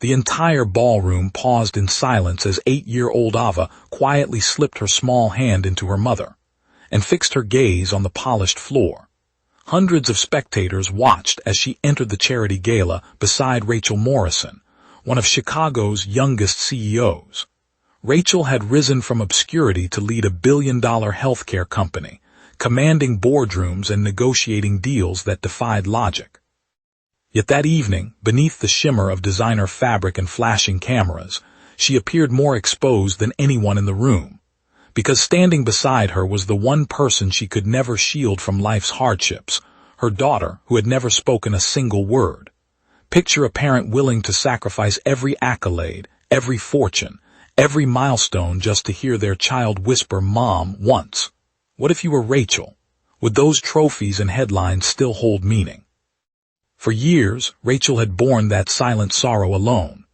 The entire ballroom paused in silence as 8-year-old Ava quietly slipped her small hand into her mother and fixed her gaze on the polished floor. Hundreds of spectators watched as she entered the charity gala beside Rachel Morrison, one of Chicago's youngest CEOs. Rachel had risen from obscurity to lead a billion-dollar healthcare company, commanding boardrooms and negotiating deals that defied logic. Yet that evening, beneath the shimmer of designer fabric and flashing cameras, she appeared more exposed than anyone in the room, because standing beside her was the one person she could never shield from life's hardships, her daughter, who had never spoken a single word. Picture a parent willing to sacrifice every accolade, every fortune, every milestone just to hear their child whisper "Mom" once. What if you were Rachel? Would those trophies and headlines still hold meaning? For years, Rachel had borne that silent sorrow alone.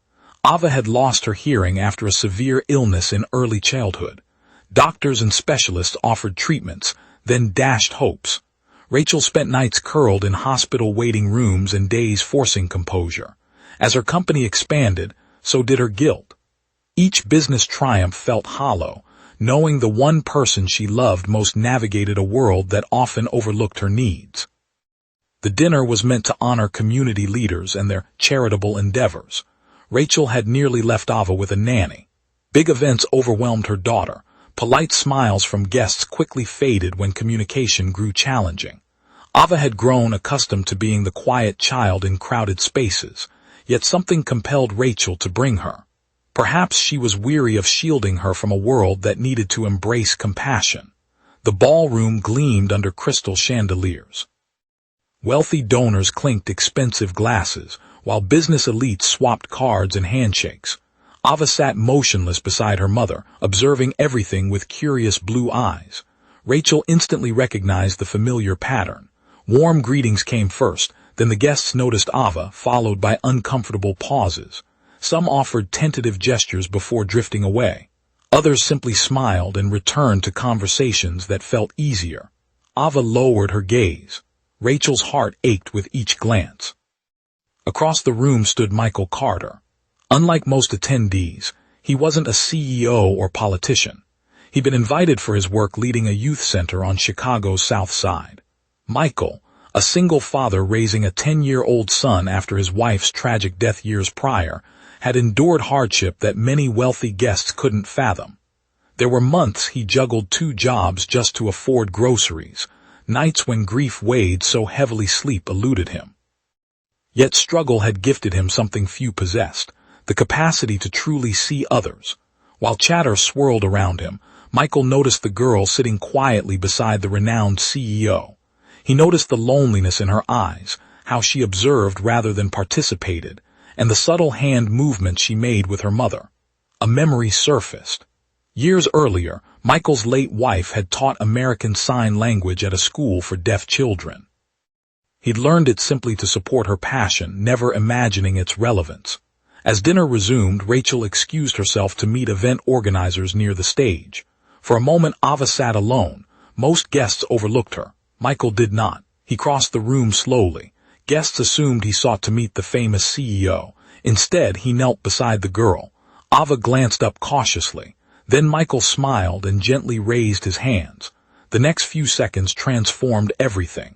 Ava had lost her hearing after a severe illness in early childhood. Doctors and specialists offered treatments, then dashed hopes. Rachel spent nights curled in hospital waiting rooms and days forcing composure. As her company expanded, so did her guilt. Each business triumph felt hollow, knowing the one person she loved most navigated a world that often overlooked her needs. The dinner was meant to honor community leaders and their charitable endeavors. Rachel had nearly left Ava with a nanny. Big events overwhelmed her daughter. Polite smiles from guests quickly faded when communication grew challenging. Ava had grown accustomed to being the quiet child in crowded spaces, yet something compelled Rachel to bring her. Perhaps she was weary of shielding her from a world that needed to embrace compassion. The ballroom gleamed under crystal chandeliers. Wealthy donors clinked expensive glasses, while business elites swapped cards and handshakes. Ava sat motionless beside her mother, observing everything with curious blue eyes. Rachel instantly recognized the familiar pattern. Warm greetings came first, then the guests noticed Ava, followed by uncomfortable pauses. Some offered tentative gestures before drifting away. Others simply smiled and returned to conversations that felt easier. Ava lowered her gaze. Rachel's heart ached with each glance. Across the room stood Michael Carter. Unlike most attendees, he wasn't a CEO or politician. He'd been invited for his work leading a youth center on Chicago's South Side. Michael, a single father raising a 10-year-old son after his wife's tragic death years prior, had endured hardship that many wealthy guests couldn't fathom. There were months he juggled 2 jobs just to afford groceries, nights when grief weighed so heavily sleep eluded him. Yet struggle had gifted him something few possessed, the capacity to truly see others. While chatter swirled around him, Michael noticed the girl sitting quietly beside the renowned CEO. He noticed the loneliness in her eyes, how she observed rather than participated, and the subtle hand movements she made with her mother. A memory surfaced. Years earlier, Michael's late wife had taught American Sign Language at a school for deaf children. He'd learned it simply to support her passion, never imagining its relevance. As dinner resumed, Rachel excused herself to meet event organizers near the stage. For a moment, Ava sat alone. Most guests overlooked her. Michael did not. He crossed the room slowly. Guests assumed he sought to meet the famous CEO. Instead, he knelt beside the girl. Ava glanced up cautiously. Then Michael smiled and gently raised his hands. The next few seconds transformed everything.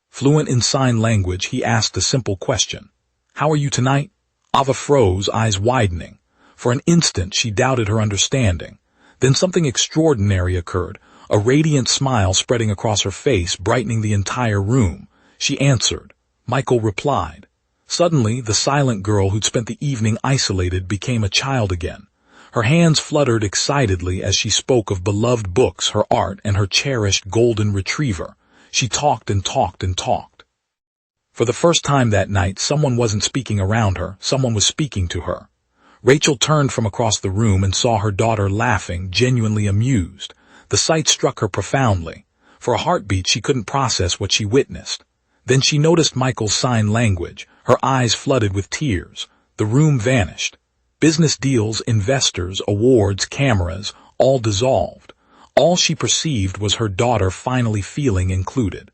Fluent in sign language, he asked a simple question. "How are you tonight?" Ava froze, eyes widening. For an instant, she doubted her understanding. Then something extraordinary occurred, a radiant smile spreading across her face, brightening the entire room. She answered. Michael replied. Suddenly, the silent girl who'd spent the evening isolated became a child again. Her hands fluttered excitedly as she spoke of beloved books, her art, and her cherished golden retriever. She talked and talked and talked. For the first time that night, someone wasn't speaking around her, someone was speaking to her. Rachel turned from across the room and saw her daughter laughing, genuinely amused. The sight struck her profoundly. For a heartbeat, she couldn't process what she witnessed. Then she noticed Michael's sign language. Her eyes flooded with tears. The room vanished. Business deals, investors, awards, cameras, all dissolved. All she perceived was her daughter finally feeling included.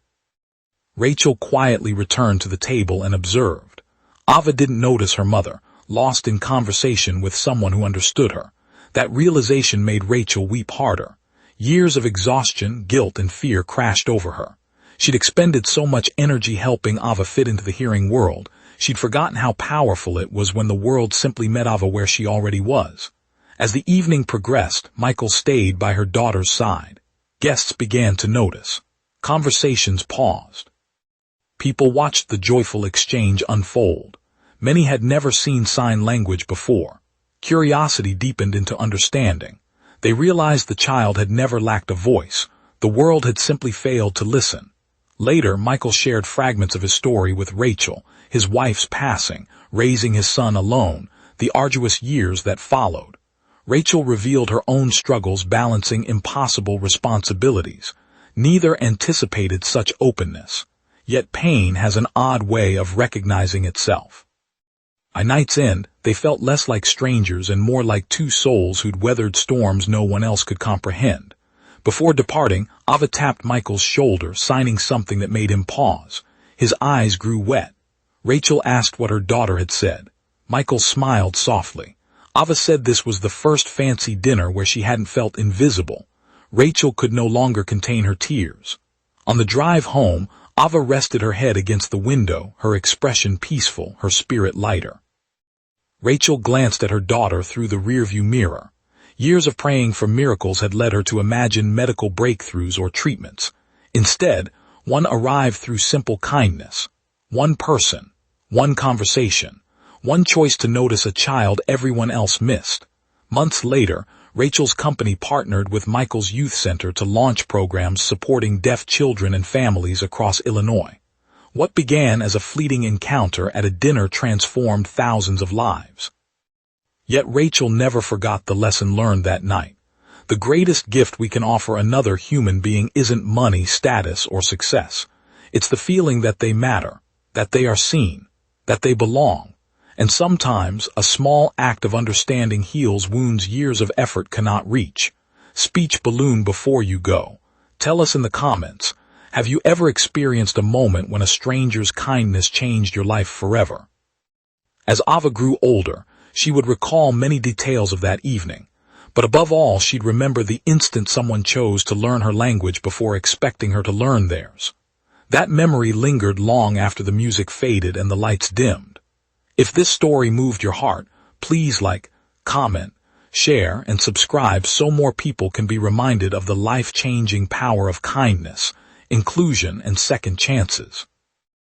Rachel quietly returned to the table and observed. Ava didn't notice her mother. lost in conversation with someone who understood her. That realization made Rachel weep harder. Years of exhaustion, guilt, and fear crashed over her. She'd expended so much energy helping Ava fit into the hearing world, she'd forgotten how powerful it was when the world simply met Ava where she already was. As the evening progressed, Michael stayed by her daughter's side. Guests began to notice. Conversations paused. People watched the joyful exchange unfold. Many had never seen sign language before. Curiosity deepened into understanding. They realized the child had never lacked a voice. The world had simply failed to listen. Later, Michael shared fragments of his story with Rachel, his wife's passing, raising his son alone, the arduous years that followed. Rachel revealed her own struggles balancing impossible responsibilities. Neither anticipated such openness. Yet pain has an odd way of recognizing itself. By night's end, they felt less like strangers and more like two souls who'd weathered storms no one else could comprehend. Before departing, Ava tapped Michael's shoulder, signing something that made him pause. His eyes grew wet. Rachel asked what her daughter had said. Michael smiled softly. Ava said this was the first fancy dinner where she hadn't felt invisible. Rachel could no longer contain her tears. On the drive home, Ava rested her head against the window, her expression peaceful, her spirit lighter. Rachel glanced at her daughter through the rearview mirror. Years of praying for miracles had led her to imagine medical breakthroughs or treatments. Instead, one arrived through simple kindness. One person, one conversation, one choice to notice a child everyone else missed. Months later, Rachel's company partnered with Michael's Youth Center to launch programs supporting deaf children and families across Illinois. What began as a fleeting encounter at a dinner transformed thousands of lives. Yet Rachel never forgot the lesson learned that night. The greatest gift we can offer another human being isn't money, status, or success. It's the feeling that they matter, that they are seen, that they belong. And sometimes, a small act of understanding heals wounds years of effort cannot reach. Speech balloon before you go. Tell us in the comments, have you ever experienced a moment when a stranger's kindness changed your life forever? As Ava grew older, she would recall many details of that evening. But above all, she'd remember the instant someone chose to learn her language before expecting her to learn theirs. That memory lingered long after the music faded and the lights dimmed. If this story moved your heart, please like, comment, share, and subscribe so more people can be reminded of the life-changing power of kindness, inclusion, and second chances.